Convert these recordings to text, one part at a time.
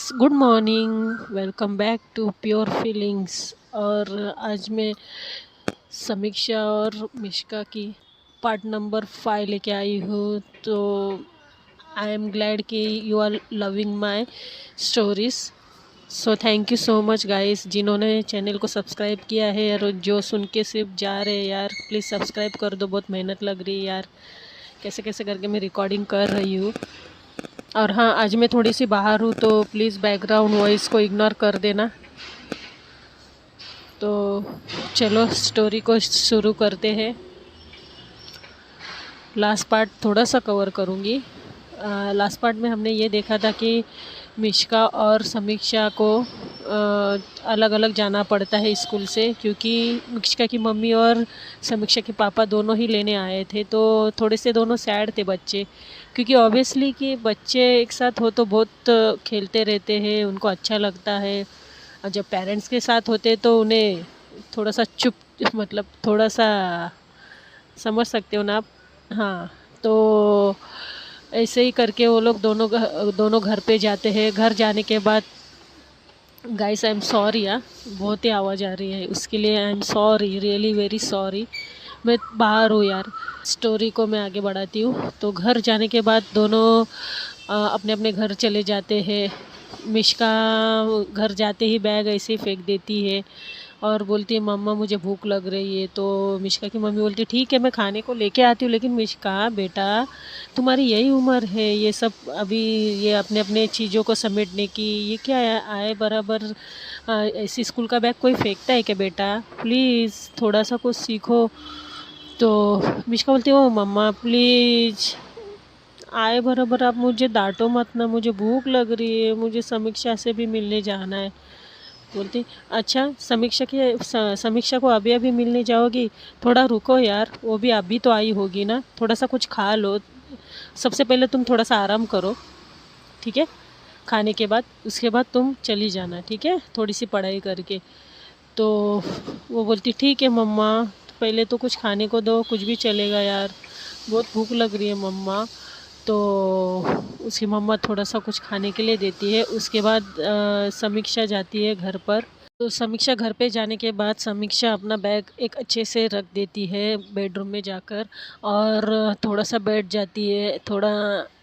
Good morning, welcome back to pure feelings. और आज मैं समीक्षा और मिश्का की पार्ट नंबर 5 लेके आई हूँ। तो आई एम ग्लैड कि you are loving my stories. So thank you so much guys, जिन्होंने चैनल को सब्सक्राइब किया है और जो सुन के सिर्फ जा रहे हैं यार, प्लीज़ सब्सक्राइब कर दो। बहुत मेहनत लग रही है यार, कैसे कैसे करके मैं रिकॉर्डिंग कर रही हूँ। और हाँ, आज मैं थोड़ी सी बाहर हूँ तो प्लीज़ बैकग्राउंड वॉइस को इग्नोर कर देना। तो चलो स्टोरी को शुरू करते हैं। लास्ट पार्ट थोड़ा सा कवर करूँगी। लास्ट पार्ट में हमने ये देखा था कि मिश्का और समीक्षा को अलग अलग जाना पड़ता है स्कूल से, क्योंकि मिश्का की मम्मी और समीक्षा के पापा दोनों ही लेने आए थे। तो थोड़े से दोनों सैड थे बच्चे, क्योंकि ऑब्वियसली कि बच्चे एक साथ हो तो बहुत खेलते रहते हैं, उनको अच्छा लगता है। और जब पेरेंट्स के साथ होते तो उन्हें थोड़ा सा चुप, मतलब थोड़ा सा, समझ सकते हो ना आप। हाँ, तो ऐसे ही करके वो लोग दोनों घर पे जाते हैं। घर जाने के बाद गाइस, आई एम सॉरी यार, बहुत ही आवाज़ आ रही है, उसके लिए I am sorry, really very sorry. मैं बाहर हूँ यार। स्टोरी को मैं आगे बढ़ाती हूँ। तो घर जाने के बाद दोनों अपने अपने घर चले जाते हैं। मिश्का घर जाते ही बैग ऐसे ही फेंक देती है और बोलती है मम्मा मुझे भूख लग रही है। तो मिश्का की मम्मी बोलती है ठीक है, मैं खाने को लेके आती हूँ। लेकिन मिश्का बेटा, तुम्हारी यही उम्र है ये सब, अभी ये अपने अपने चीज़ों को समेटने की, ये क्या आए बराबर ऐसी स्कूल का बैग कोई फेंकता है क्या बेटा? प्लीज़ थोड़ा सा कुछ सीखो। तो मिश्का बोलती है ओ मम्मा प्लीज़, आए बराबर आप मुझे डांटो मत ना, मुझे भूख लग रही है, मुझे समीक्षा से भी मिलने जाना है। बोलती अच्छा, समीक्षा को अभी अभी मिलने जाओगी? थोड़ा रुको यार, वो भी अभी तो आई होगी ना, थोड़ा सा कुछ खा लो। सबसे पहले तुम थोड़ा सा आराम करो, ठीक है? खाने के बाद उसके बाद तुम चली जाना, ठीक है, थोड़ी सी पढ़ाई करके। तो वो बोलती ठीक है मम्मा, पहले तो कुछ खाने को दो, कुछ भी चलेगा यार, बहुत भूख लग रही है मम्मा। तो उसकी मम्मा थोड़ा सा कुछ खाने के लिए देती है। उसके बाद समीक्षा जाती है घर पर। तो समीक्षा घर पे जाने के बाद समीक्षा अपना बैग एक अच्छे से रख देती है बेडरूम में जाकर, और थोड़ा सा बैठ जाती है, थोड़ा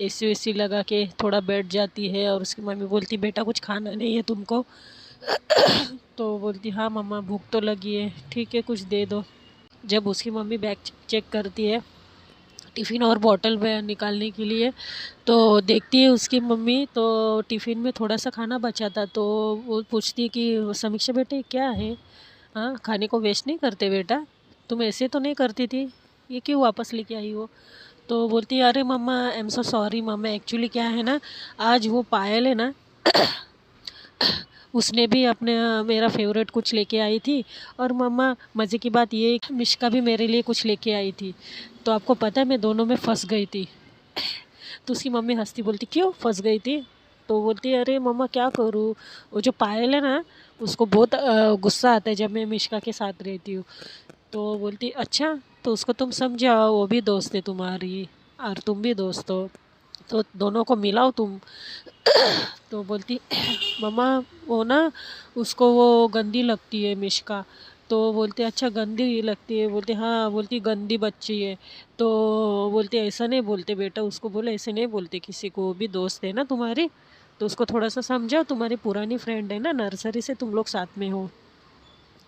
एसी वेसी लगा के थोड़ा बैठ जाती है। और उसकी मम्मी बोलती बेटा कुछ खाना नहीं है तुमको? तो बोलती हाँ मम्मा भूख तो लगी है, ठीक है कुछ दे दो। जब उसकी मम्मी बैग चेक करती है टिफ़िन और बॉटल में निकालने के लिए, तो देखती है उसकी मम्मी तो टिफ़िन में थोड़ा सा खाना बचा था। तो वो पूछती है कि समीक्षा बेटे क्या है, हाँ खाने को वेस्ट नहीं करते बेटा, तुम ऐसे तो नहीं करती थी, ये क्यों वापस लेके आई हो? तो बोलती है अरे mama I am so sorry mama, actually क्या है ना, आज वो पायल है ना, उसने भी अपने मेरा फेवरेट कुछ लेके आई थी। और मम्मा मज़े की बात ये है कि मिश्का भी मेरे लिए कुछ लेके आई थी। तो आपको पता है मैं दोनों में फंस गई थी। तो उसकी मम्मी हंसती बोलती क्यों फंस गई थी? तो बोलती है अरे मम्मा क्या करूँ, वो जो पायल है ना, उसको बहुत गुस्सा आता है जब मैं मिश्का के साथ रहती हूँ। तो बोलती अच्छा, तो उसको तुम समझाओ, वो भी दोस्त है तुम्हारी और तुम भी दोस्त हो, तो दोनों को मिलाओ तुम। तो बोलती मम्मा वो ना, उसको वो गंदी लगती है मिश्का। तो बोलते अच्छा गंदी लगती है? बोलते हाँ, बोलती गंदी बच्ची है। तो बोलते ऐसा नहीं बोलते बेटा, उसको बोले ऐसे नहीं बोलते किसी को, वो भी दोस्त है ना तुम्हारी, तो उसको थोड़ा सा समझाओ, तुम्हारी पुरानी फ्रेंड है ना, नर्सरी से तुम लोग साथ में हो।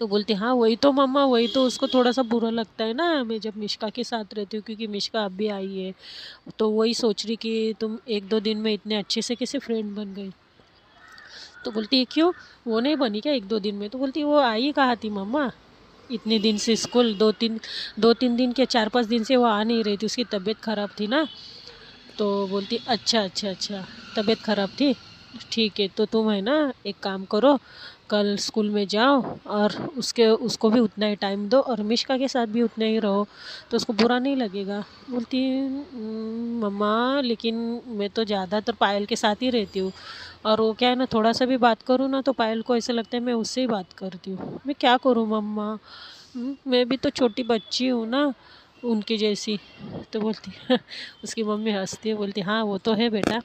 तो बोलती हाँ वही तो मम्मा, वही तो, उसको थोड़ा सा बुरा लगता है ना मैं जब मिश्का के साथ रहती हूँ, क्योंकि मिश्का अब भी आई है। तो वही सोच रही कि तुम एक दो दिन में इतने अच्छे से कैसे फ्रेंड बन गई। तो बोलती है क्यों, वो नहीं बनी क्या एक दो दिन में? तो बोलती है वो आई कहाँ थी मम्मा, इतने दिन से स्कूल, दो तीन दिन के 4-5 दिन से वो आ नहीं रही थी, उसकी तबीयत ख़राब थी ना। तो बोलती अच्छा अच्छा अच्छा, तबीयत ख़राब थी, ठीक है, तो तुम है ना एक काम करो, कल स्कूल में जाओ और उसको भी उतना ही टाइम दो और मिश्का के साथ भी उतना ही रहो, तो उसको बुरा नहीं लगेगा। बोलती मम्मा लेकिन मैं तो ज़्यादातर पायल के साथ ही रहती हूँ, और वो क्या है ना, थोड़ा सा भी बात करूँ ना तो पायल को ऐसा लगता है मैं उससे ही बात करती हूँ। मैं क्या करूँ मम्मा, मैं भी तो छोटी बच्ची हूँ ना उनकी जैसी। तो बोलती उसकी मम्मी हंसती है, बोलती हाँ वो तो है बेटा,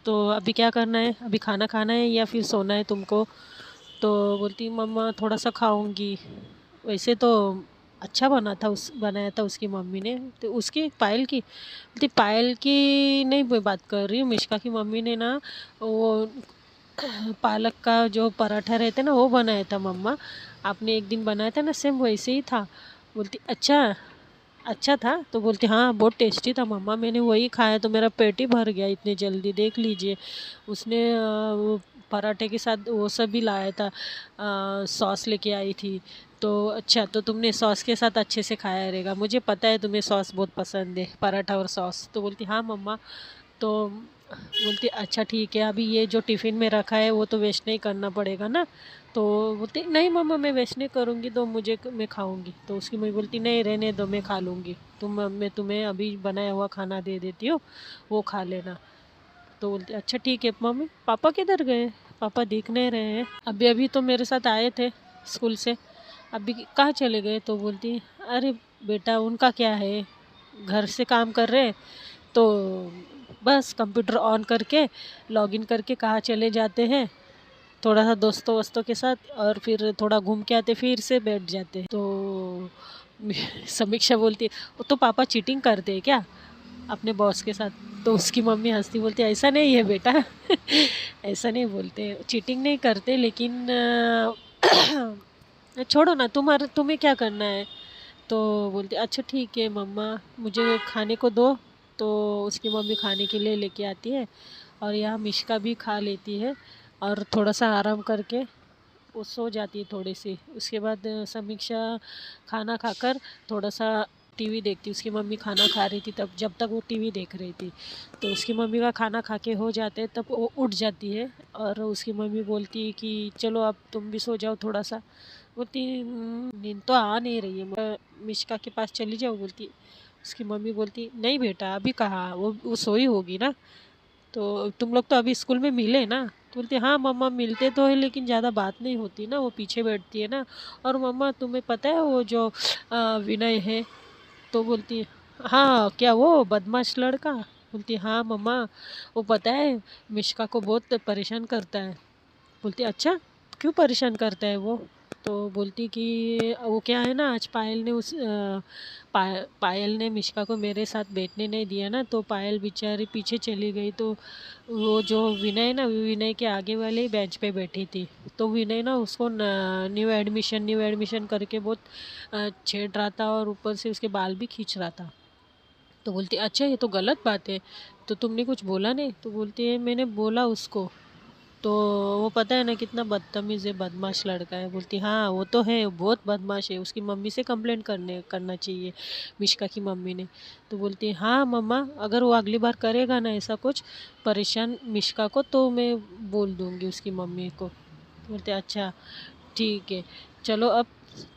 तो अभी क्या करना है, अभी खाना खाना है या फिर सोना है तुमको? तो बोलती मम्मा थोड़ा सा खाऊंगी। वैसे तो अच्छा बनाया था उसकी मम्मी ने। तो उसकी पायल की, बोलती पायल की नहीं, मैं बात कर रही हूँ मिष्का की मम्मी ने ना, वो पालक का जो पराठा रहता है ना, वो बनाया था मम्मा। आपने एक दिन बनाया था ना, सेम वैसे ही था। बोलती अच्छा, अच्छा था? तो बोलती हाँ बहुत टेस्टी था मम्मा, मैंने वही खाया तो मेरा पेट ही भर गया इतनी जल्दी, देख लीजिए। उसने वो पराठे के साथ वो सब भी लाया था, सॉस लेके आई थी। तो अच्छा, तो तुमने सॉस के साथ अच्छे से खाया रहेगा, मुझे पता है तुम्हें सॉस बहुत पसंद है, पराठा और सॉस। तो बोलती हाँ मम्मा। तो बोलती अच्छा ठीक है, अभी ये जो टिफ़िन में रखा है वो तो वेस्ट नहीं करना पड़ेगा ना? तो बोलती नहीं मम्मा मैं वेस्ट नहीं करूँगी, तो मैं खाऊँगी। तो उसकी मम्मी बोलती नहीं रहने दो, मैं खा लूँगी, मैं तुम्हें अभी बनाया हुआ खाना दे देती हूँ, वो खा लेना। तो बोलती अच्छा ठीक है मम्मी। पापा किधर गए? पापा दिख नहीं रहे हैं, अभी अभी तो मेरे साथ आए थे स्कूल से, अभी कहाँ चले गए? तो बोलती अरे बेटा उनका क्या है, घर से काम कर रहे, तो बस कंप्यूटर ऑन करके लॉगिन करके कहाँ चले जाते हैं, थोड़ा सा दोस्तों वोस्तों के साथ, और फिर थोड़ा घूम के आते, फिर से बैठ जाते। तो समीक्षा बोलती वो तो पापा चीटिंग करते हैं क्या अपने बॉस के साथ? तो उसकी मम्मी हंसती बोलती ऐसा नहीं है बेटा। ऐसा नहीं बोलते, चीटिंग नहीं करते, लेकिन छोड़ो ना, तुम्हें क्या करना है? तो बोलती अच्छा ठीक है मम्मा, मुझे खाने को दो। तो उसकी मम्मी खाने के लिए लेके आती है, और यहाँ मिष्का भी खा लेती है, और थोड़ा सा आराम करके वो सो जाती है थोड़ी सी। उसके बाद समीक्षा खाना खाकर थोड़ा सा टीवी देखती। उसकी मम्मी खाना खा रही थी तब, जब तक वो टीवी देख रही थी। तो उसकी मम्मी का खाना खा के हो जाते तब वो उठ जाती है, और उसकी मम्मी बोलती है कि चलो अब तुम भी सो जाओ थोड़ा सा। बोलती नींद तो आ नहीं रही है, मैं मिष्का के पास चली जाओ बोलती। उसकी मम्मी बोलती नहीं बेटा अभी कहाँ, वो सोई होगी ना, तो तुम लोग तो अभी स्कूल में मिले ना? तो बोलती हाँ मम्मा मिलते तो है, लेकिन ज़्यादा बात नहीं होती ना, वो पीछे बैठती है ना। और मम्मा तुम्हें पता है वो जो विनय है? तो बोलती हाँ क्या वो बदमाश लड़का? बोलती हाँ मम्मा, वो पता है मिष्का को बहुत परेशान करता है। बोलती अच्छा, क्यों परेशान करता है वो? तो बोलती कि वो क्या है ना, आज पायल ने मिष्का को मेरे साथ बैठने नहीं दिया ना, तो पायल बेचारी पीछे चली गई। तो वो जो विनय ना, विनय के आगे वाले ही बेंच पे बैठी थी। तो विनय ना उसको न्यू एडमिशन करके बहुत छेड़ रहा था, और ऊपर से उसके बाल भी खींच रहा था। तो बोलती अच्छा ये तो गलत बात है, तो तुमने कुछ बोला नहीं? तो बोलती है मैंने बोला उसको, तो वो पता है ना कितना बदतमीज़ है, बदमाश लड़का है। बोलती हाँ वो तो है, बहुत बदमाश है, उसकी मम्मी से कंप्लेंट करना चाहिए, मिष्का की मम्मी ने। तो बोलती हाँ मम्मा, अगर वो अगली बार करेगा ना ऐसा कुछ परेशान मिष्का को, तो मैं बोल दूँगी उसकी मम्मी को। तो बोलते अच्छा ठीक है, चलो अब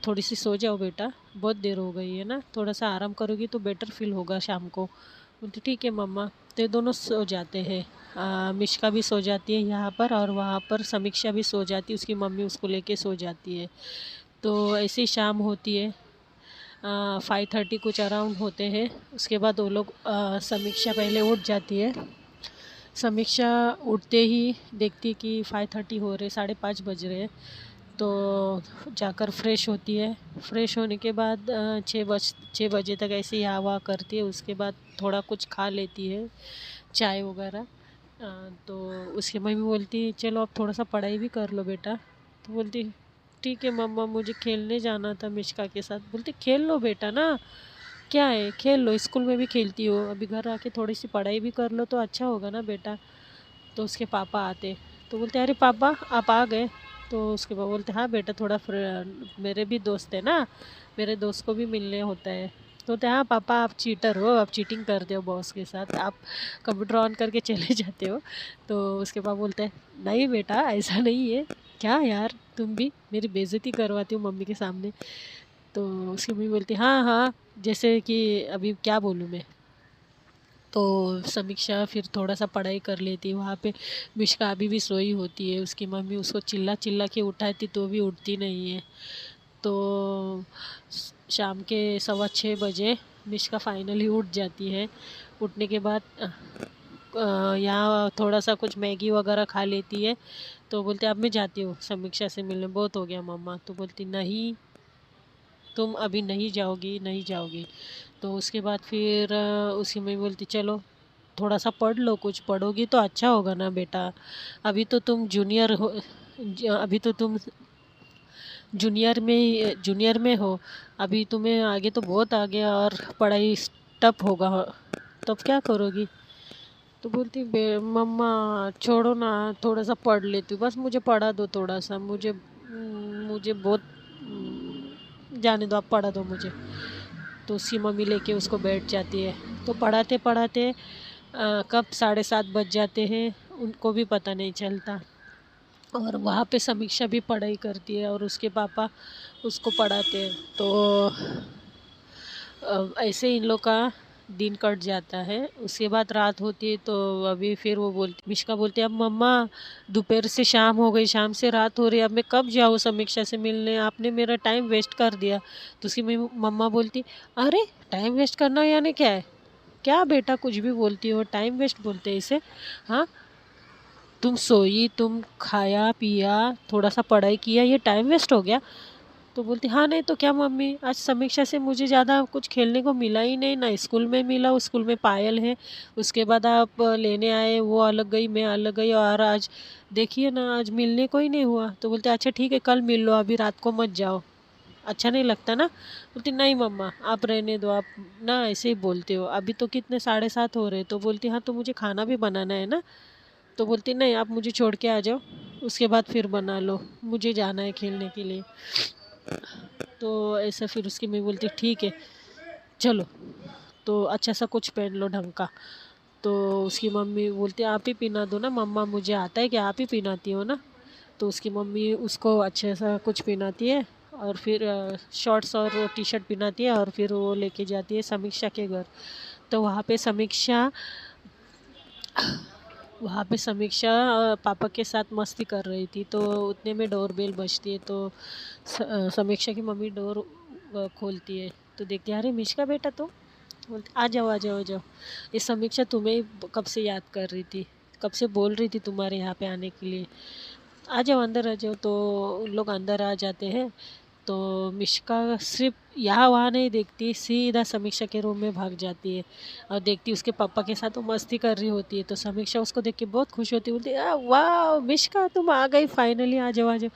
थोड़ी सी सो जाओ बेटा, बहुत देर हो गई है ना, थोड़ा सा आराम करोगी तो बेटर फील होगा शाम को। बोलती ठीक है मम्मा। तो ये दोनों सो जाते हैं, मिष्का भी सो जाती है यहाँ पर, और वहाँ पर समीक्षा भी सो जाती है, उसकी मम्मी उसको लेके सो जाती है। तो ऐसी शाम होती है, 5:30 कुछ अराउंड होते हैं। उसके बाद वो लोग समीक्षा पहले उठ जाती है। समीक्षा उठते ही देखती कि 5:30 हो रहे, 5:30 बज रहे हैं। तो जाकर फ्रेश होती है। फ्रेश होने के बाद 6 बजे तक ऐसे ही हवा करती है। उसके बाद थोड़ा कुछ खा लेती है, चाय वगैरह। तो उसकी मम्मी बोलती है चलो अब थोड़ा सा पढ़ाई भी कर लो बेटा। तो बोलती ठीक है मम्मा, मुझे खेलने जाना था मिष्का के साथ। बोलती खेल लो बेटा ना, क्या है खेल लो, स्कूल में भी खेलती हो, अभी घर आके थोड़ी सी पढ़ाई भी कर लो तो अच्छा होगा ना बेटा। तो उसके पापा आते, तो बोलते अरे पापा आप आ गए? तो उसके पापा बोलते हाँ बेटा, थोड़ा मेरे भी दोस्त है ना, मेरे दोस्त को भी मिलने होता है। तो बोलते हाँ पापा आप चीटर हो, आप चीटिंग करते हो बॉस के साथ, आप कंप्यूटर ऑन करके चले जाते हो। तो उसके पापा बोलते हैं नहीं बेटा ऐसा नहीं है, क्या यार तुम भी मेरी बेइज्जती करवाती हो मम्मी के सामने। तो उसकी मम्मी बोलती हाँ हाँ, जैसे कि अभी क्या बोलूँ मैं। तो समीक्षा फिर थोड़ा सा पढ़ाई कर लेती है वहाँ पे। मिष्का अभी भी सोई होती है, उसकी मम्मी उसको चिल्ला चिल्ला के उठाती तो भी उठती नहीं है। तो शाम के 6:15 बजे मिष्का फाइनली उठ जाती है। उठने के बाद यहाँ थोड़ा सा कुछ मैगी वगैरह खा लेती है। तो बोलते अब मैं जाती हूँ समीक्षा से मिलने, बहुत हो गया मम्मा। तो बोलती नहीं, तुम अभी नहीं जाओगी, नहीं जाओगी। तो उसके बाद फिर उसकी मम्मी बोलती चलो थोड़ा सा पढ़ लो, कुछ पढ़ोगी तो अच्छा होगा ना बेटा। अभी तो तुम जूनियर हो, अभी तो तुम जूनियर में हो, अभी तुम्हें आगे तो बहुत आगे और पढ़ाई टफ होगा, तब क्या करोगी। तो बोलती मम्मा छोड़ो ना, थोड़ा सा पढ़ लेती हूँ, बस मुझे पढ़ा दो थोड़ा सा, मुझे बहुत जाने दो, आप पढ़ा दो मुझे। तो उसकी मम्मी लेके उसको बैठ जाती है। तो पढ़ाते पढ़ाते कब 7:30 बज जाते हैं उनको भी पता नहीं चलता। और वहाँ पे समीक्षा भी पढ़ाई करती है और उसके पापा उसको पढ़ाते हैं। तो ऐसे इन लोग का दिन कट जाता है। उसके बाद रात होती है। तो अभी फिर वो बोलती, मिष्का बोलती है अब मम्मा दोपहर से शाम हो गई, शाम से रात हो रही है, अब मैं कब जाऊँ समीक्षा से मिलने, आपने मेरा टाइम वेस्ट कर दिया। तो उसकी मम्मा बोलती अरे टाइम वेस्ट करना यानी क्या है, क्या बेटा कुछ भी बोलती हो, टाइम वेस्ट बोलते हैं इसे। हाँ, तुम सोई, तुम खाया पिया, थोड़ा सा पढ़ाई किया, ये टाइम वेस्ट हो गया। तो बोलती हाँ नहीं तो क्या मम्मी, आज समीक्षा से मुझे ज़्यादा कुछ खेलने को मिला ही नहीं, ना स्कूल में मिला, उस स्कूल में पायल है, उसके बाद आप लेने आए, वो अलग गई मैं अलग गई, और आज देखिए ना आज मिलने को ही नहीं हुआ। तो बोलते अच्छा ठीक है कल मिल लो, अभी रात को मत जाओ, अच्छा नहीं लगता ना। बोलती नहीं मम्मा आप रहने दो, आप ना ऐसे ही बोलते हो, अभी तो कितने 7:30 हो रहे। तो बोलती हाँ तो मुझे खाना भी बनाना है ना। तो बोलती नहीं आप मुझे छोड़ के आ जाओ, उसके बाद फिर बना लो, मुझे जाना है खेलने के लिए। तो ऐसा फिर उसकी मम्मी बोलती ठीक है चलो, तो अच्छा सा कुछ पहन लो ढंग का। तो उसकी मम्मी बोलती आप ही पहना दो ना मम्मा, मुझे आता है कि आप ही पहनाती हो ना। तो उसकी मम्मी उसको अच्छे सा कुछ पहनाती है और फिर शॉर्ट्स और टी शर्ट पहनाती है और फिर वो लेके जाती है समीक्षा के घर। तो वहाँ पे समीक्षा पापा के साथ मस्ती कर रही थी। तो उतने में डोरबेल बजती है। तो समीक्षा की मम्मी डोर खोलती है। तो देखती है अरे मिष्का बेटा, तो बोलती आ जाओ आ जाओ आ जाओ, ये समीक्षा तुम्हें ही कब से याद कर रही थी, कब से बोल रही थी तुम्हारे यहाँ पे आने के लिए, आ जाओ अंदर आ जाओ। तो उन लोग अंदर आ जाते हैं। तो मिष्का सिर्फ यहाँ वहाँ नहीं देखती, सीधा समीक्षा के रूम में भाग जाती है और देखती उसके पापा के साथ वो मस्ती कर रही होती है। तो समीक्षा उसको देख के बहुत खुश होती है, बोलती है वाह मिष्का तुम आ गई फाइनली, आ जाओ आ जाओ।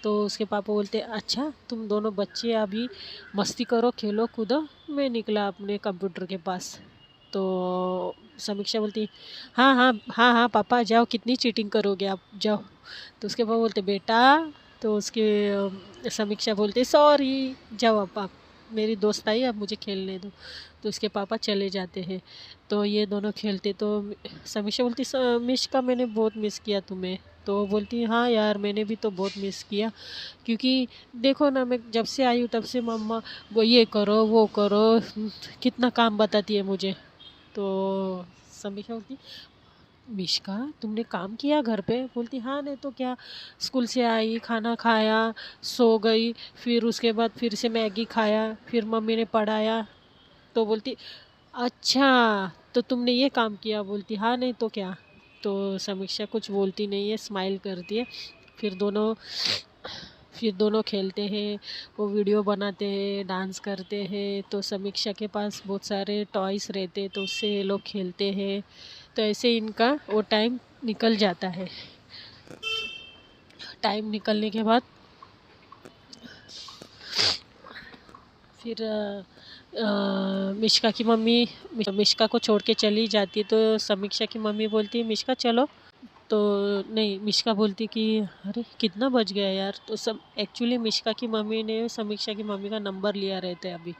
तो उसके पापा बोलते अच्छा तुम दोनों बच्चे अभी मस्ती करो, खेलो कूदो, मैं निकला अपने कंप्यूटर के पास। तो समीक्षा बोलती हाँ हाँ हाँ हाँ पापा जाओ, कितनी चीटिंग करोगे आप, जाओ। तो उसके पापा बोलते बेटा, तो उसके समीक्षा बोलते सॉरी, जाओ आप मेरी दोस्त आई, अब मुझे खेलने दो। तो उसके पापा चले जाते हैं। तो ये दोनों खेलते। तो समीक्षा बोलती मिष्का मैंने बहुत मिस किया तुम्हें। तो वो बोलती हाँ यार मैंने भी तो बहुत मिस किया, क्योंकि देखो ना मैं जब से आई हूँ तब से मम्मा वो ये करो वो करो, कितना काम बताती है मुझे। तो समीक्षा बोलती मिष्का तुमने काम किया घर पे, बोलती हाँ नहीं तो क्या, स्कूल से आई खाना खाया सो गई, फिर उसके बाद फिर से मैगी खाया, फिर मम्मी ने पढ़ाया। तो बोलती अच्छा तो तुमने ये काम किया, बोलती हाँ नहीं तो क्या। तो समीक्षा कुछ बोलती नहीं है, स्माइल करती है। फिर दोनों फिर दोनों खेलते हैं, वो वीडियो बनाते हैं, डांस करते हैं। तो समीक्षा के पास बहुत सारे टॉयस रहते हैं तो उससे ये लोग खेलते हैं। तो ऐसे इनका वो टाइम निकल जाता है। टाइम निकलने के बाद फिर मिष्का की मम्मी मिष्का को छोड़ के चली जाती है। तो समीक्षा की मम्मी बोलती है मिष्का चलो। तो नहीं, मिष्का बोलती कि अरे कितना बज गया यार। तो सब एक्चुअली मिष्का की मम्मी ने समीक्षा की मम्मी का नंबर लिया रहता है, अभी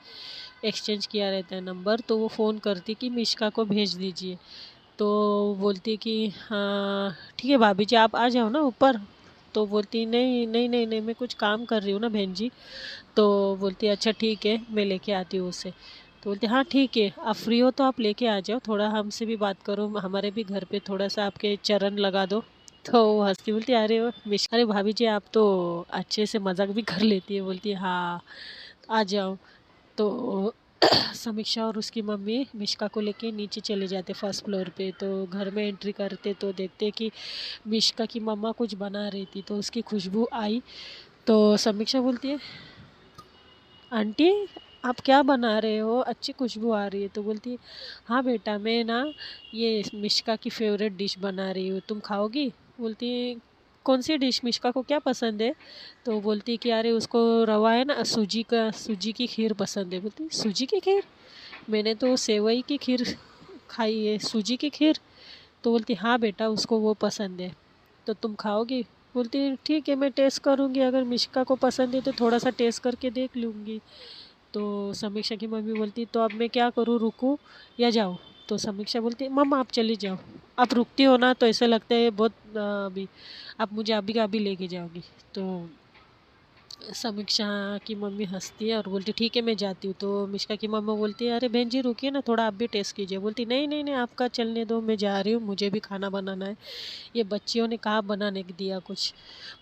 एक्सचेंज किया रहता है नंबर। तो वो फ़ोन करती कि मिष्का को भेज दीजिए। तो बोलती कि हाँ ठीक है भाभी जी आप आ जाओ ना ऊपर। तो बोलती नहीं नहीं नहीं नहीं मैं कुछ काम कर रही हूँ ना बहन जी। तो बोलती अच्छा ठीक है मैं लेके आती हूँ उसे। तो बोलते हाँ ठीक है आप फ्री हो तो आप लेके आ जाओ, थोड़ा हमसे भी बात करो, हमारे भी घर पे थोड़ा सा आपके चरण लगा दो। तो वो हंस के बोलती अरे अरे भाभी जी आप तो अच्छे से मजाक भी कर लेती है। बोलती हाँ आ जाओ। तो समीक्षा और उसकी मम्मी मिष्का को लेके नीचे चले जाते फर्स्ट फ्लोर पे। तो घर में एंट्री करते तो देखते कि मिष्का की मम्मा कुछ बना रही थी, तो उसकी खुशबू आई। तो समीक्षा बोलती है, आंटी आप क्या बना रहे हो, अच्छी खुशबू आ रही है। तो बोलती है, हाँ बेटा मैं ना ये मिष्का की फेवरेट डिश बना रही हूँ, तुम खाओगी। बोलती है, कौन सी डिश, मिष्का को क्या पसंद है। तो बोलती है कि अरे उसको रवा है ना, सूजी की खीर पसंद है। बोलती है, सूजी की खीर, मैंने तो सेवई की खीर खाई है, सूजी की खीर। तो बोलती हाँ बेटा उसको वो पसंद है, तो तुम खाओगी। बोलती है ठीक है मैं टेस्ट करूँगी, अगर मिष्का को पसंद है तो थोड़ा सा टेस्ट करके देख लूँगी। तो समीक्षा की मम्मी बोलती तो अब मैं क्या करूँ, रुकूँ या जाऊँ। तो समीक्षा बोलती मम्मा आप चली जाओ, आप रुकती हो ना तो ऐसा लगता है बहुत अभी आप मुझे अभी का अभी लेके जाओगी। तो समीक्षा की मम्मी हंसती है और बोलती ठीक है मैं जाती हूँ। तो मिष्का की मम्मा बोलती है अरे बहन जी रुकिए ना, थोड़ा आप भी टेस्ट कीजिए। बोलती नहीं नहीं नहीं आपका चलने दो, मैं जा रही हूँ, मुझे भी खाना बनाना है। ये बच्चियों ने कहाँ बनाने के दिया कुछ,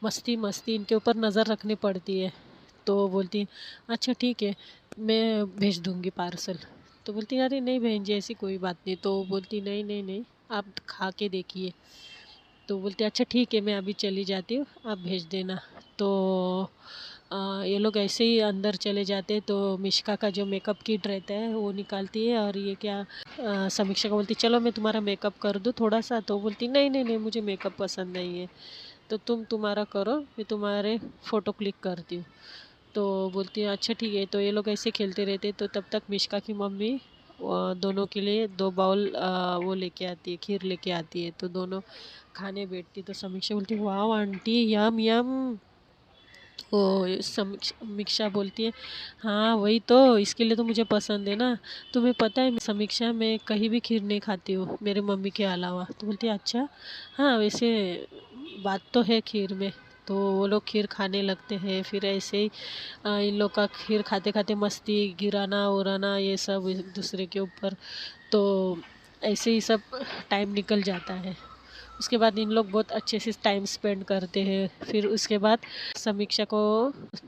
मस्ती मस्ती इनके ऊपर नज़र रखनी पड़ती है। तो बोलती अच्छा ठीक है मैं भेज दूँगी पार्सल। तो बोलती अरे नहीं बहन जी ऐसी कोई बात नहीं। तो बोलती नहीं नहीं नहीं आप खा के देखिए। तो बोलते अच्छा ठीक है मैं अभी चली जाती हूँ, आप भेज देना। तो ये लोग ऐसे ही अंदर चले जाते। तो मिष्का का जो मेकअप किट रहता है वो निकालती है और ये क्या समीक्षा को बोलती चलो मैं तुम्हारा मेकअप कर दूँ थोड़ा सा। तो बोलती नहीं नहीं नहीं मुझे मेकअप पसंद नहीं है, तो तुम तुम्हारा करो, मैं तुम्हारे फ़ोटो क्लिक करती हूँ। तो बोलती है अच्छा ठीक है। तो ये लोग ऐसे खेलते रहते। तो तब तक मिष्का की मम्मी दोनों के लिए 2 बाउल वो लेके आती है, खीर लेके आती है। तो दोनों खाने बैठती। तो समीक्षा बोलती वाह आंटी यम यम। तो समीक्षा बोलती है हाँ वही तो, इसके लिए तो मुझे पसंद है ना। तुम्हें पता है समीक्षा मैं कहीं भी खीर नहीं खाती हूँ मेरी मम्मी के अलावा। तो बोलती है अच्छा, हाँ वैसे बात तो है खीर में। तो वो लोग खीर खाने लगते हैं। फिर ऐसे ही इन लोग का खीर खाते खाते मस्ती गिराना उड़ाना ये सब एक दूसरे के ऊपर। तो ऐसे ही सब टाइम निकल जाता है। उसके बाद इन लोग बहुत अच्छे से टाइम स्पेंड करते हैं। फिर उसके बाद समीक्षा को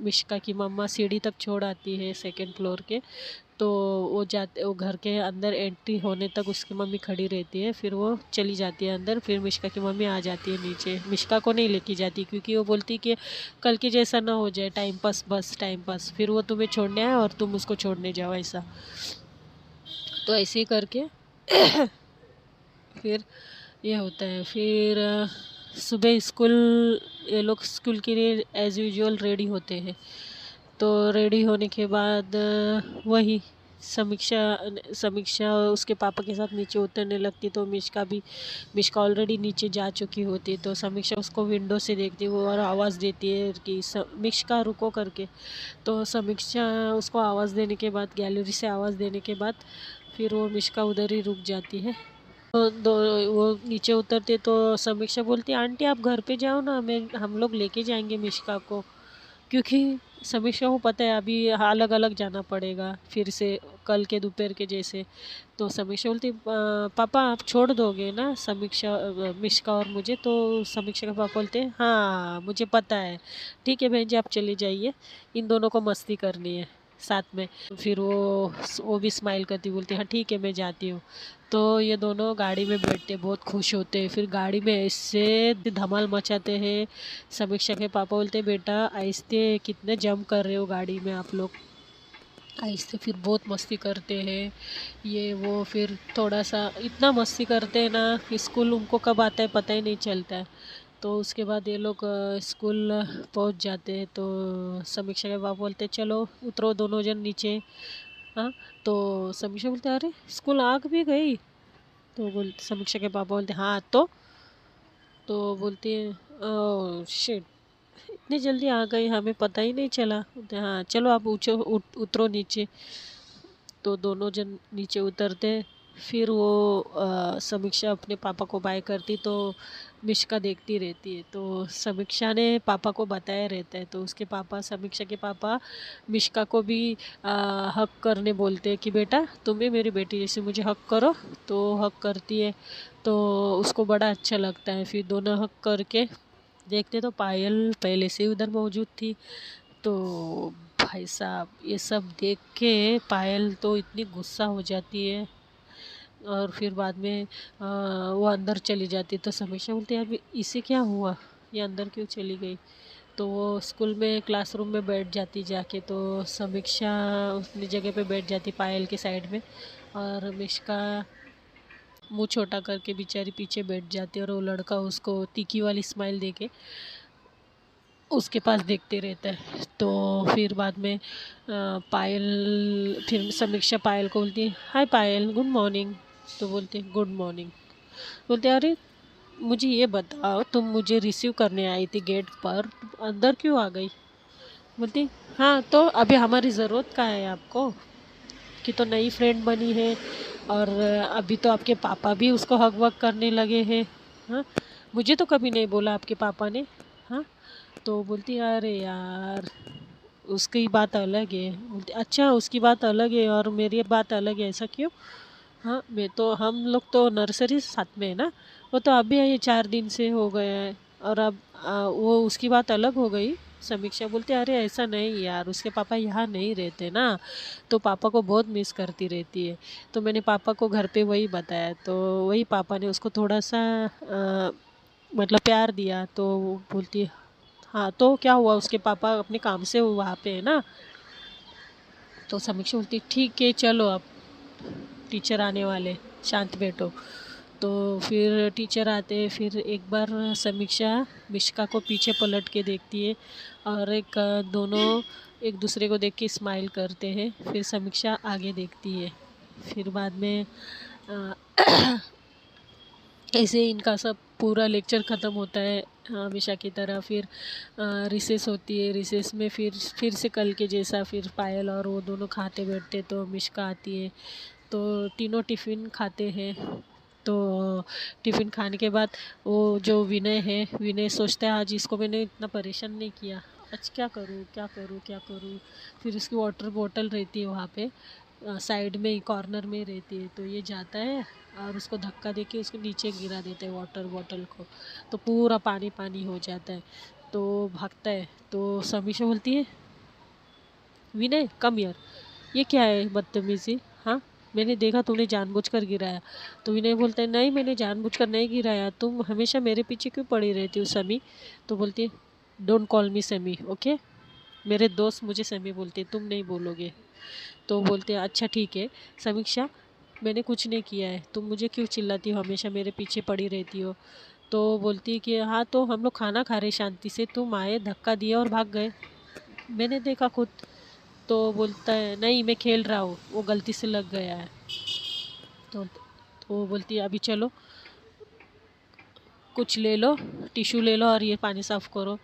मिष्का की मम्मा सीढ़ी तक छोड़ आती है सेकंड फ्लोर के। तो वो घर के अंदर एंट्री होने तक उसकी मम्मी खड़ी रहती है। फिर वो चली जाती है अंदर। फिर मिष्का की मम्मी आ जाती है नीचे। मिष्का को नहीं लेके जाती क्योंकि वो बोलती कि कल के जैसा ना हो जाए, टाइम पास बस टाइम पास, फिर वो तुम्हें छोड़ने आए और तुम उसको छोड़ने जाओ ऐसा। तो ऐसे ही करके फिर ये होता है। फिर सुबह स्कूल ये लोग स्कूल के लिए एज़ यूजुअल रेडी होते हैं। तो रेडी होने के बाद वही समीक्षा समीक्षा उसके पापा के साथ नीचे उतरने लगती। तो मिष्का ऑलरेडी नीचे जा चुकी होती। तो समीक्षा उसको विंडो से देखती वो और आवाज़ देती है कि मिष्का रुको करके। तो समीक्षा उसको आवाज़ देने के बाद, गैलरी से आवाज़ देने के बाद फिर वो मिष्का उधर ही रुक जाती है। तो वो नीचे उतरते। तो समीक्षा बोलती आंटी आप घर पे जाओ ना, मैं हम लोग लेके जाएंगे मिष्का को। क्योंकि समीक्षा को पता है अभी अलग अलग जाना पड़ेगा फिर से कल के दोपहर के जैसे। तो समीक्षा बोलती पापा आप छोड़ दोगे ना मिष्का और मुझे। तो समीक्षा के पापा बोलते हैं हाँ मुझे पता है, ठीक है बहन जी आप चले जाइए, इन दोनों को मस्ती करनी है साथ में। फिर वो भी स्माइल करती बोलती हाँ ठीक है मैं जाती हूँ। तो ये दोनों गाड़ी में बैठते बहुत खुश होते हैं। फिर गाड़ी में ऐसे धमाल मचाते हैं। समीक्षा के पापा बोलते बेटा आहिस्ते कितने जंप कर रहे हो गाड़ी में आप लोग, आहिस्ते। फिर बहुत मस्ती करते हैं ये वो। फिर थोड़ा सा इतना मस्ती करते हैं ना कि स्कूल उनको कब आता है पता ही नहीं चलता है। तो उसके बाद ये लोग स्कूल पहुंच जाते हैं। तो समीक्षा के पापा बोलते चलो उतरो दोनों जन नीचे। हाँ। तो समीक्षा बोलते अरे स्कूल आग भी गई। तो समीक्षा के पापा बोलते हाँ तो बोलती है ओह शिट इतनी जल्दी आ गई हमें पता ही नहीं चला। बोलते हाँ चलो आप उतरो नीचे। तो दोनों जन नीचे उतरते। फिर वो समीक्षा अपने पापा को बाय करती। तो मिष्का देखती रहती है। तो समीक्षा ने पापा को बताया रहता है। तो उसके पापा समीक्षा के पापा मिष्का को भी हक करने बोलते हैं कि बेटा तुम भी मेरी बेटी जैसे मुझे हक करो। तो हक करती है। तो उसको बड़ा अच्छा लगता है। फिर दोनों हक करके देखते तो पायल पहले से ही उधर मौजूद थी। तो भाई साहब ये सब देख के पायल तो इतनी गुस्सा हो जाती है, और फिर बाद में वो अंदर चली जाती। तो समीक्षा बोलती है यार इसे क्या हुआ, ये अंदर क्यों चली गई। तो वो स्कूल में क्लासरूम में बैठ जाती जाके, तो समीक्षा अपनी जगह पे बैठ जाती पायल के साइड में, और मिश्का मुंह छोटा करके बेचारी पीछे बैठ जाती है, और वो लड़का उसको तीखी वाली स्माइल देके उसके पास देखते रहता है। तो फिर बाद में पायल, फिर समीक्षा पायल को बोलती है हाय पायल गुड मॉर्निंग। तो बोलते गुड मॉर्निंग। बोलते अरे मुझे ये बताओ, तुम मुझे रिसीव करने आई थी गेट पर, अंदर क्यों आ गई। बोलती हाँ तो अभी हमारी ज़रूरत का है आपको, कि तो नई फ्रेंड बनी है, और अभी तो आपके पापा भी उसको हक वक करने लगे हैं। हाँ मुझे तो कभी नहीं बोला आपके पापा ने। हाँ तो बोलती अरे यार उसकी बात अलग है। बोलती अच्छा उसकी बात अलग है और मेरी बात अलग है, ऐसा क्यों। हाँ मैं तो, हम लोग तो नर्सरी साथ में है ना, वो तो अभी ये 4 दिन से हो गया है, और अब वो उसकी बात अलग हो गई। समीक्षा बोलती अरे ऐसा नहीं यार, उसके पापा यहाँ नहीं रहते ना, तो पापा को बहुत मिस करती रहती है। तो मैंने पापा को घर पे वही बताया, तो वही पापा ने उसको थोड़ा सा मतलब प्यार दिया। तो वो बोलती हाँ तो क्या हुआ, उसके पापा अपने काम से वहाँ पे है ना। तो समीक्षा बोलती ठीक है चलो अब टीचर आने वाले, शांत बैठो। तो फिर टीचर आते, फिर एक बार समीक्षा मिश्का को पीछे पलट के देखती है, और दोनों एक दूसरे को देख के स्माइल करते हैं। फिर समीक्षा आगे देखती है। फिर बाद में अ, ऐसे इनका सब पूरा लेक्चर ख़त्म होता है हमेशा की तरह। फिर रिसेस होती है, रिसेस में फिर से कल के जैसा फिर पायल और वो दोनों खाते बैठते, तो मिश्का आती है, तो तीनों टिफ़िन खाते हैं। तो टिफ़िन खाने के बाद वो जो विनय है, विनय सोचता है आज इसको मैंने इतना परेशान नहीं किया, आज क्या करूँ क्या करूँ क्या करूँ। फिर उसकी वाटर बॉटल रहती है वहाँ पे साइड में ही कॉर्नर में रहती है, तो ये जाता है और उसको धक्का देके उसको नीचे गिरा देते हैं वाटर बॉटल को, तो पूरा पानी पानी हो जाता है। तो भागता है, तो समीक्षा बोलती है विनय कम यार, ये क्या है बदतमीजी। हाँ मैंने देखा तूने जानबूझकर गिराया। तो विनय बोलता है नहीं मैंने जानबूझकर नहीं गिराया, तुम हमेशा मेरे पीछे क्यों पड़ी रहती हो समी। तो बोलती है डोंट कॉल मी समी ओके, मेरे दोस्त मुझे समी बोलते, तुम नहीं बोलोगे। तो बोलते हैं अच्छा ठीक है समीक्षा, मैंने कुछ नहीं किया है, तुम मुझे क्यों चिल्लाती हो, हमेशा मेरे पीछे पड़ी रहती हो। तो बोलती है कि हाँ तो हम लोग खाना खा रहे शांति से, तुम आए धक्का दिया और भाग गए, मैंने देखा खुद। तो बोलता है नहीं मैं खेल रहा हूँ, वो गलती से लग गया है। तो वो बोलती है अभी चलो कुछ ले लो, टिश्यू ले लो और ये पानी साफ़ करो।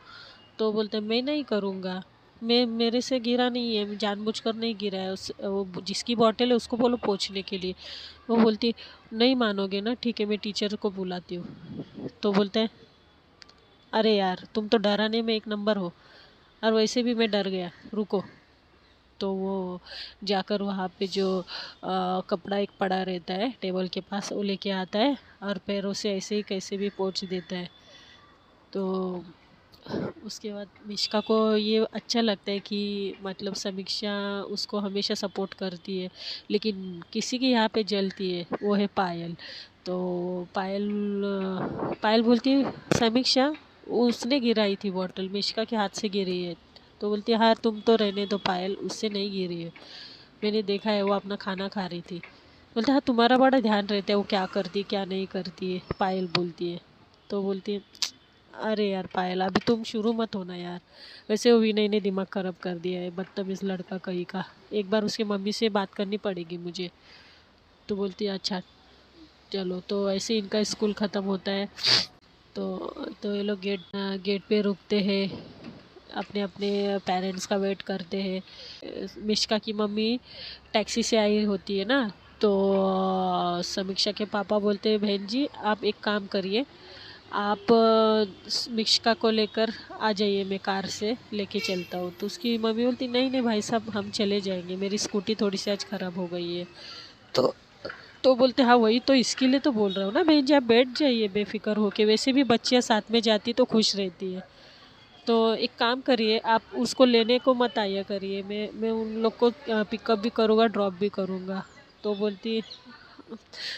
तो बोलते हैं मैं नहीं करूँगा, मैं मेरे से गिरा नहीं है, जानबूझकर नहीं गिरा है, उस वो जिसकी बॉटल है उसको बोलो पोंछने के लिए। वो बोलती नहीं मानोगे ना, ठीक है मैं टीचर को बुलाती हूँ। तो बोलते हैं अरे यार तुम तो डराने में एक नंबर हो, और वैसे भी मैं डर गया, रुको। तो वो जाकर वहाँ पे जो कपड़ा एक पड़ा रहता है टेबल के पास, वो लेके आता है और पैरों से ऐसे ही कैसे भी पोंछ देता है। तो उसके बाद मिश्का को ये अच्छा लगता है कि मतलब समीक्षा उसको हमेशा सपोर्ट करती है, लेकिन किसी की यहाँ पे जलती है, वो है पायल। तो पायल पायल बोलती है समीक्षा उसने गिराई थी बॉटल, मिश्का के हाथ से गिरी है। तो बोलती है हाँ तुम तो रहने दो पायल, उससे नहीं गिरी है, मैंने देखा है वो अपना खाना खा रही थी। बोलते हाँ तुम्हारा बड़ा ध्यान रहता है वो क्या करती क्या नहीं करती है, पायल बोलती है। तो बोलती है अरे यार पायल अभी तुम शुरू मत होना यार, वैसे वो विनय ने दिमाग ख़राब कर दिया है, बदतमीज़ लड़का कहीं का, एक बार उसकी मम्मी से बात करनी पड़ेगी मुझे। तो बोलती है अच्छा चलो। तो ऐसे इनका स्कूल ख़त्म होता है। तो ये लोग गेट पे रुकते हैं, अपने अपने पेरेंट्स का वेट करते हैं। मिश्का की मम्मी टैक्सी से आई होती है ना, तो समीक्षा के पापा बोलते हैं बहन जी आप एक काम करिए, आप मिश्का को लेकर आ जाइए, मैं कार से लेके चलता हूँ। तो उसकी मम्मी बोलती नहीं नहीं भाई साहब हम चले जाएंगे, मेरी स्कूटी थोड़ी सी आज ख़राब हो गई है। तो तो बोलते हाँ वही तो इसके लिए तो बोल रहा हूँ ना बहन जी, आप बैठ जाइए बेफिक्र होके, वैसे भी बच्चियाँ साथ में जाती तो खुश रहती है। तो एक काम करिए, आप उसको लेने को मत आया करिए, मैं उन लोग को पिकअप भी करूँगा, ड्रॉप भी करूँगा। तो बोलती,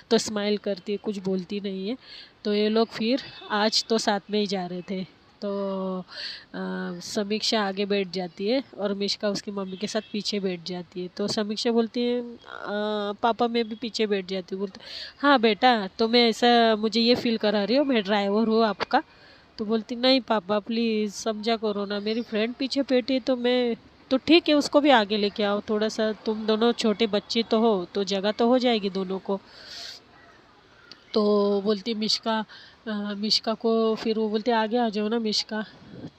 तो स्माइल करती है, कुछ बोलती नहीं है। तो ये लोग फिर आज तो साथ में ही जा रहे थे। तो समीक्षा आगे बैठ जाती है और मिष्का उसकी मम्मी के साथ पीछे बैठ जाती है। तो समीक्षा बोलती है पापा मैं भी पीछे बैठ जाती हूँ। बोलते हाँ बेटा, तो मैं ऐसा मुझे ये फील करा रही हो मैं ड्राइवर हूँ आपका। तो बोलती नहीं पापा प्लीज़ समझा करो ना, मेरी फ्रेंड पीछे बैठी है तो मैं तो ठीक है उसको भी आगे लेके आओ थोड़ा सा, तुम दोनों छोटे बच्चे तो हो तो जगह तो हो जाएगी दोनों को। तो बोलती मिष्का को फिर वो बोलते आगे आ जाओ ना मिष्का।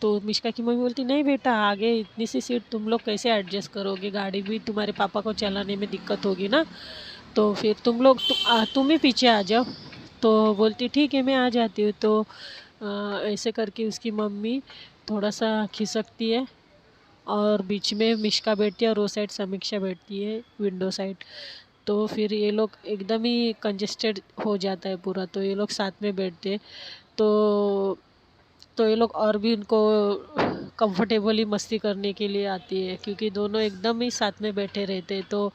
तो मिष्का की मम्मी बोलती नहीं बेटा आगे इतनी सी सीट तुम लोग कैसे एडजस्ट करोगे, गाड़ी भी तुम्हारे पापा को चलाने में दिक्कत होगी ना। तो फिर तुम लोग तुम ही पीछे आ जाओ। तो बोलती ठीक है मैं आ जाती हूँ। तो ऐसे करके उसकी मम्मी थोड़ा सा खिसकती है और बीच में मिष्का बैठती है और वो साइड समीक्षा बैठती है विंडो साइड। तो फिर ये लोग एकदम ही कंजेस्टेड हो जाता है पूरा, तो ये लोग साथ में बैठते हैं। तो ये लोग और भी उनको कंफर्टेबली मस्ती करने के लिए आती है क्योंकि दोनों एकदम ही साथ में बैठे रहते हैं। तो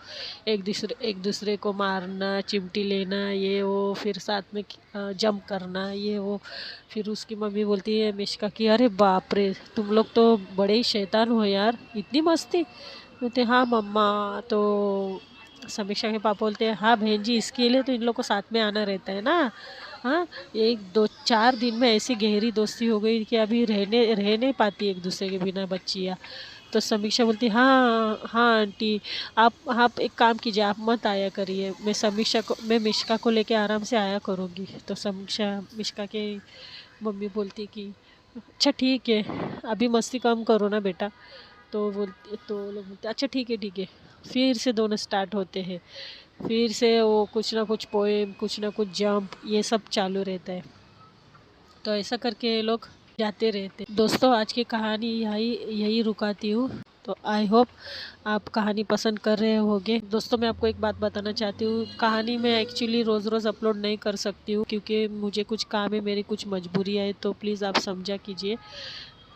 एक दूसरे को मारना, चिमटी लेना, ये वो, फिर साथ में जंप करना, ये वो। फिर उसकी मम्मी बोलती है मिष्का की अरे बाप रे तुम लोग तो बड़े ही शैतान हो यार, इतनी मस्ती। बोलते हाँ मम्मा। तो समीक्षा के पापा बोलते हैं हाँ बहन जी इसके लिए तो इन लोग को साथ में आना रहता है ना। हाँ, एक दो चार दिन में ऐसी गहरी दोस्ती हो गई कि अभी रह नहीं पाती एक दूसरे के बिना बच्चियाँ। तो समीक्षा बोलती हाँ हाँ आंटी, आप एक काम कीजिए आप मत आया करिए, मैं मिष्का को लेके आराम से आया करूँगी। तो समीक्षा मिष्का के मम्मी बोलती कि अच्छा ठीक है अभी मस्ती कम करो ना बेटा। तो लोग बोलते अच्छा ठीक है। फिर से दोनों स्टार्ट होते हैं, फिर से वो कुछ ना कुछ पोएम, कुछ ना कुछ जंप, ये सब चालू रहता है। तो ऐसा करके ये लोग जाते रहते। दोस्तों आज की कहानी यही रुकाती हूँ। तो आई होप आप कहानी पसंद कर रहे होंगे। दोस्तों मैं आपको एक बात बताना चाहती हूँ, कहानी मैं एक्चुअली रोज़ अपलोड नहीं कर सकती हूँ क्योंकि मुझे कुछ काम है, मेरी कुछ मजबूरियाँ है, तो प्लीज़ आप समझा कीजिए।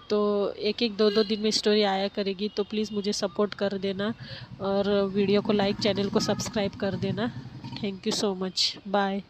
तो एक दो दिन में स्टोरी आया करेगी, तो प्लीज़ मुझे सपोर्ट कर देना और वीडियो को लाइक, चैनल को सब्सक्राइब कर देना। Thank you so much, bye.